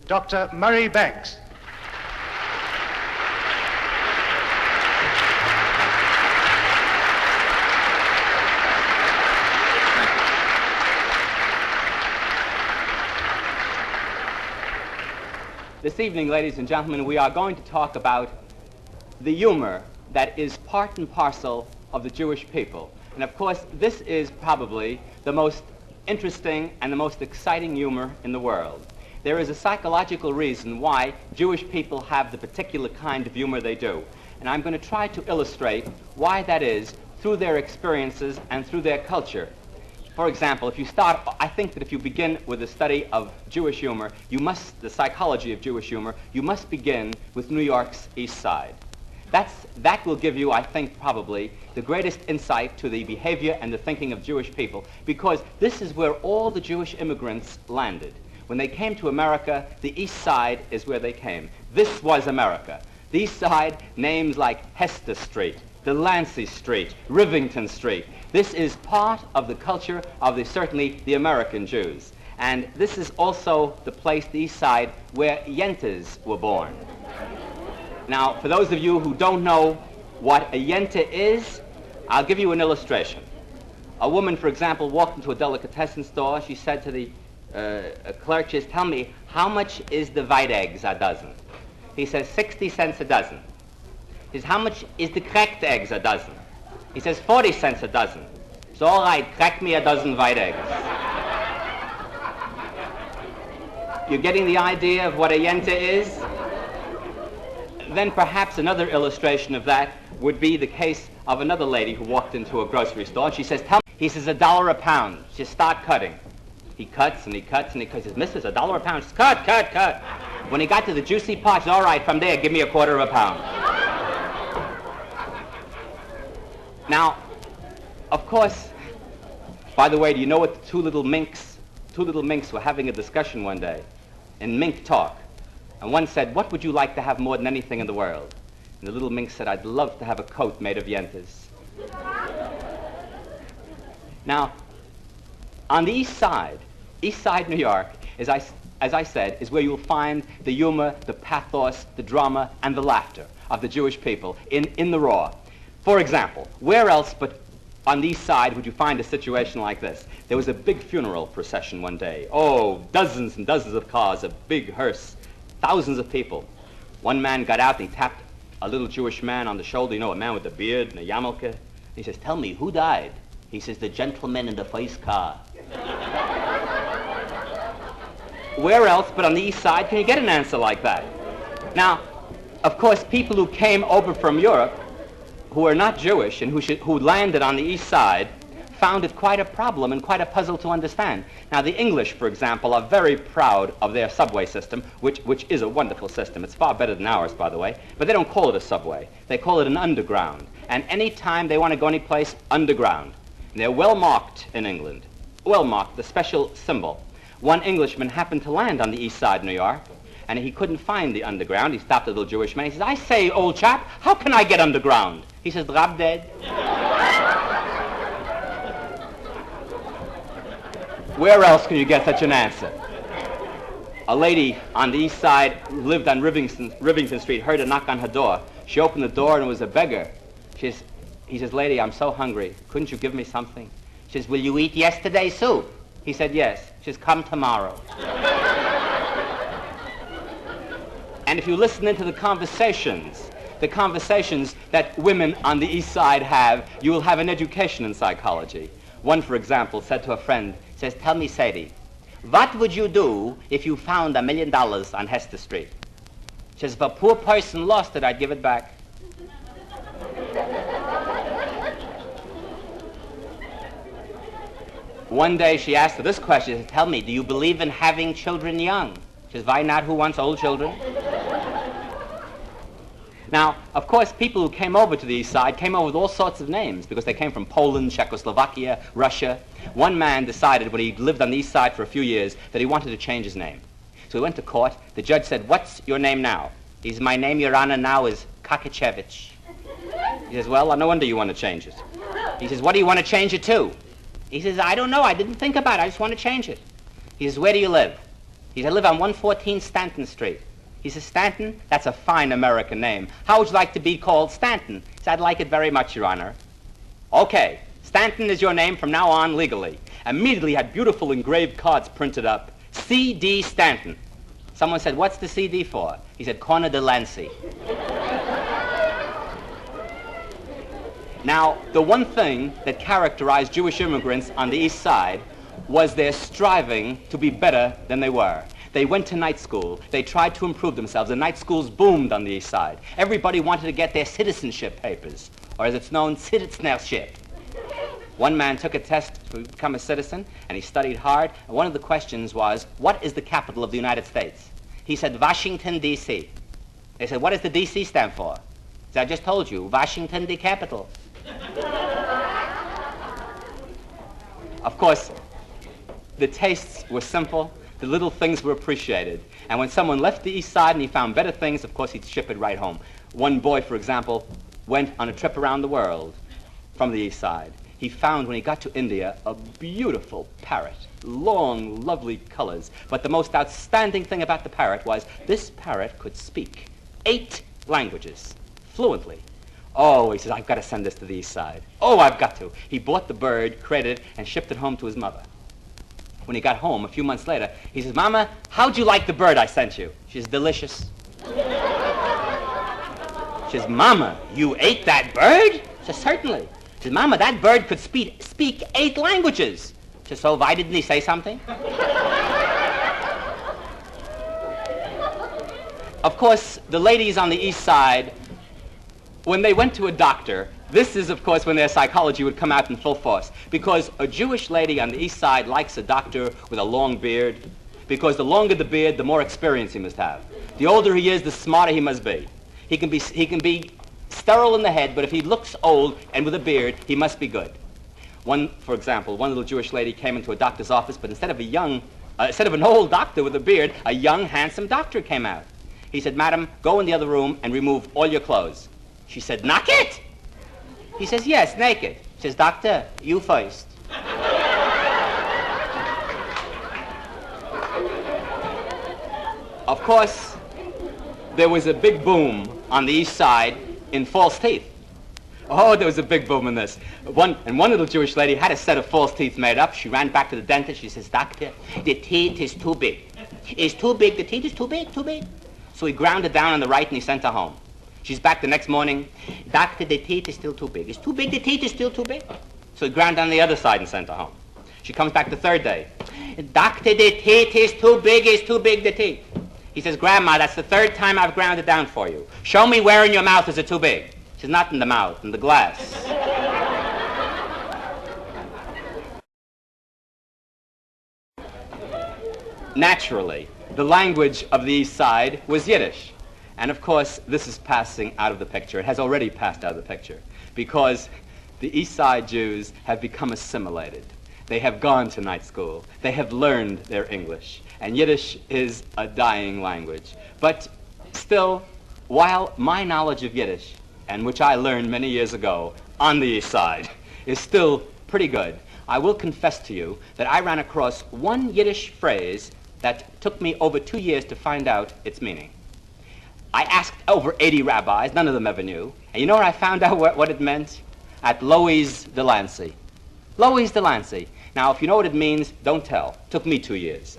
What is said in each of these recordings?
Dr. Murray Banks. This evening, ladies and gentlemen, we are going to talk about the humor that is part and parcel of the Jewish people. And of course, this is probably the most interesting and the most exciting humor in the world. There is a psychological reason why Jewish people have the particular kind of humor they do. And I'm going to try to illustrate why that is through their experiences and through their culture. For example, I think that if you begin with the study of Jewish humor, the psychology of Jewish humor, you must begin with New York's East Side. That will give you, I think, probably the greatest insight to the behavior and the thinking of Jewish people, because this is where all the Jewish immigrants landed. When they came to America, the East Side is where they came. This was America. The East Side, names like Hester Street, Delancey Street, Rivington Street. This is part of the culture of certainly the American Jews. And this is also the place, the East Side, where Yentas were born. Now, for those of you who don't know what a Yenta is, I'll give you an illustration. A woman, for example, walked into a delicatessen store. She said to the clerk, she says, "Tell me, how much is the white eggs a dozen?" He says, 60 cents a dozen. He says, "How much is the cracked eggs a dozen?" He says, 40 cents a dozen. So, all right, crack me a dozen white eggs. You're getting the idea of what a Yenta is? Then perhaps another illustration of that would be the case of another lady who walked into a grocery store. She says, "Tell me," he says, $1 a pound. She says, "Start cutting." He cuts and he cuts and he cuts. He says, "Missus, $1 a pound." She says, "Cut, cut, cut." When he got to the juicy part, he says, "All right, from there, give me a quarter of a pound." Now, of course, by the way, do you know what the two little minks were having a discussion one day in mink talk? And one said, "What would you like to have more than anything in the world?" And the little mink said, "I'd love to have a coat made of Yentas." Now, on the East Side, New York, as I said, is where you'll find the humor, the pathos, the drama, and the laughter of the Jewish people in the raw. For example, where else but on the East Side would you find a situation like this? There was a big funeral procession one day. Oh, dozens and dozens of cars, a big hearse, thousands of people. One man got out and he tapped a little Jewish man on the shoulder, you know, a man with a beard and a yarmulke. He says, "Tell me, who died?" He says, "The gentleman in the first car." Where else but on the East Side can you get an answer like that? Now, of course, people who came over from Europe, who are not Jewish and who landed on the East Side, found it quite a problem and quite a puzzle to understand. Now, the English, for example, are very proud of their subway system, which is a wonderful system. It's far better than ours, by the way, but they don't call it a subway. They call it an underground. And any time they want to go any place, underground. And they're well marked in England. Well marked, the special symbol. One Englishman happened to land on the East Side of New York, and he couldn't find the underground. He stopped a little Jewish man. He says, "I say, old chap, how can I get underground?" He says, "Drop dead." Where else can you get such an answer? A lady on the East Side who lived on Rivington Street heard a knock on her door. She opened the door and it was a beggar. He says, "Lady, I'm so hungry. Couldn't you give me something?" She says, "Will you eat yesterday's soup?" He said, "Yes." She says, "Come tomorrow." And if you listen into the conversations that women on the East Side have, you will have an education in psychology. One, for example, said to a friend, says, "Tell me, Sadie, what would you do if you found $1 million on Hester Street?" She says, "If a poor person lost it, I'd give it back." One day she asked her this question, she said, "Tell me, do you believe in having children young?" She says, "Why not? Who wants old children?" Now, of course, people who came over to the East Side came over with all sorts of names because they came from Poland, Czechoslovakia, Russia. One man decided when he lived on the East Side for a few years that he wanted to change his name. So he went to court. The judge said, "What's your name now?" He says, "My name, Your Honor, now is Kakachevich." He says, "Well, no wonder you want to change it." He says, "What do you want to change it to?" He says, "I don't know. I didn't think about it. I just want to change it." He says, "Where do you live?" He said, I live on 114 Stanton Street. He says, Stanton? That's a fine American name. How would you like to be called Stanton? He said, I'd like it very much, Your Honor. Okay, Stanton is your name from now on legally. Immediately had beautiful engraved cards printed up. C.D. Stanton. Someone said, what's the C.D. for? He said, Corner de Lancy. Now, the one thing that characterized Jewish immigrants on the East Side was their striving to be better than they were. They went to night school. They tried to improve themselves. The night schools boomed on the East Side. Everybody wanted to get their citizenship papers, or as it's known, citizenship. One man took a test to become a citizen, and he studied hard. And one of the questions was, what is the capital of the United States? He said, Washington, D.C. They said, what does the D.C. stand for? He said, I just told you, Washington, the capital. Of course, the tastes were simple. The little things were appreciated. And when someone left the East Side and he found better things, of course, he'd ship it right home. One boy, for example, went on a trip around the world from the East Side. He found, when he got to India, a beautiful parrot, long, lovely colors. But the most outstanding thing about the parrot was this parrot could speak 8 languages fluently. Oh, he says, I've got to send this to the East Side. Oh, I've got to. He bought the bird, created it, and shipped it home to his mother. When he got home, a few months later, he says, Mama, how'd you like the bird I sent you? She says, delicious. She says, Mama, you ate that bird? She says, certainly. She says, Mama, that bird could speak 8 languages. She says, so why didn't he say something? Of course, the ladies on the East Side, when they went to a doctor, this is, of course, when their psychology would come out in full force. Because a Jewish lady on the East Side likes a doctor with a long beard. Because the longer the beard, the more experience he must have. The older he is, the smarter he must be. He can be sterile in the head, but if he looks old and with a beard, he must be good. For example, one little Jewish lady came into a doctor's office, but instead of an old doctor with a beard, a young, handsome doctor came out. He said, Madam, go in the other room and remove all your clothes. She said, naked? He says, yes, naked. She says, Doctor, you first. Of course, there was a big boom on the East Side in false teeth. Oh, there was a big boom in this. One little Jewish lady had a set of false teeth made up. She ran back to the dentist. She says, Doctor, the teeth is too big. It's too big. The teeth is too big, too big. So he ground it down on the right and he sent her home. She's back the next morning. Doctor, the teeth is still too big. It's too big, the teeth is still too big. So he ground down the other side and sent her home. She comes back the third day. Doctor, the teeth is too big, the teeth. He says, Grandma, that's the 3rd time I've ground it down for you. Show me where in your mouth is it too big. She says, not in the mouth, in the glass. Naturally, the language of the East Side was Yiddish. And of course, this is passing out of the picture. It has already passed out of the picture because the East Side Jews have become assimilated. They have gone to night school. They have learned their English. And Yiddish is a dying language. But still, while my knowledge of Yiddish, and which I learned many years ago on the East Side, is still pretty good, I will confess to you that I ran across one Yiddish phrase that took me over 2 years to find out its meaning. I asked over 80 rabbis, none of them ever knew. And you know what I found out what it meant? At Lois de Lancey. Lois de Lancey. Now, if you know what it means, don't tell. It took me 2 years.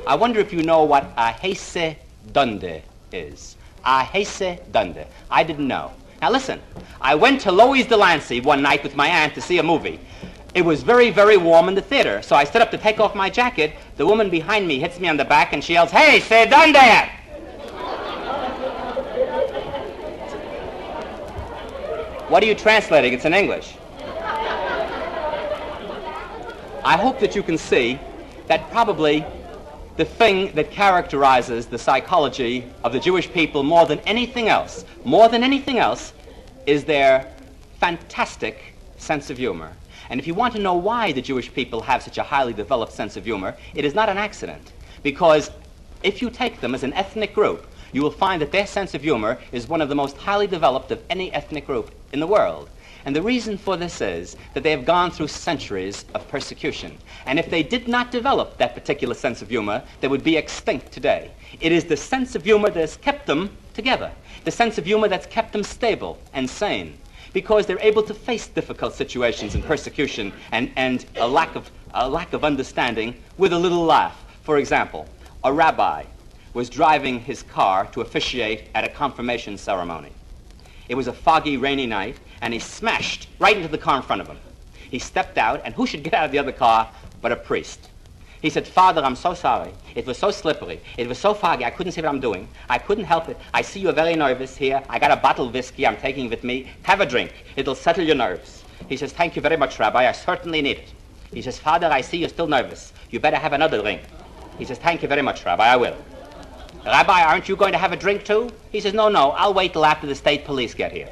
I wonder if you know what a hese dunde is. A hese dunde. I didn't know. Now listen, I went to Lois de Lancey one night with my aunt to see a movie. It was very, very warm in the theater, so I stood up to take off my jacket. The woman behind me hits me on the back and she yells, "Hey, se dunde!" What are you translating? It's in English. I hope that you can see that probably the thing that characterizes the psychology of the Jewish people more than anything else, is their fantastic sense of humor. And if you want to know why the Jewish people have such a highly developed sense of humor, it is not an accident. Because if you take them as an ethnic group, you will find that their sense of humor is one of the most highly developed of any ethnic group in the world. And the reason for this is that they have gone through centuries of persecution. And if they did not develop that particular sense of humor, they would be extinct today. It is the sense of humor that has kept them together, the sense of humor that's kept them stable and sane, because they're able to face difficult situations and persecution and a lack of understanding with a little laugh. For example, a rabbi was driving his car to officiate at a confirmation ceremony. It was a foggy, rainy night, and he smashed right into the car in front of him. He stepped out, and who should get out of the other car but a priest? He said, "Father, I'm so sorry. It was so slippery. It was so foggy. I couldn't see what I'm doing. I couldn't help it. I see you're very nervous here. I got a bottle of whiskey I'm taking with me. Have a drink. It'll settle your nerves." He says, "Thank you very much, Rabbi. I certainly need it." He says, "Father, I see you're still nervous. You better have another drink." He says, "Thank you very much, Rabbi. I will." "Rabbi, aren't you going to have a drink too?" He says, "No, I'll wait till after the state police get here."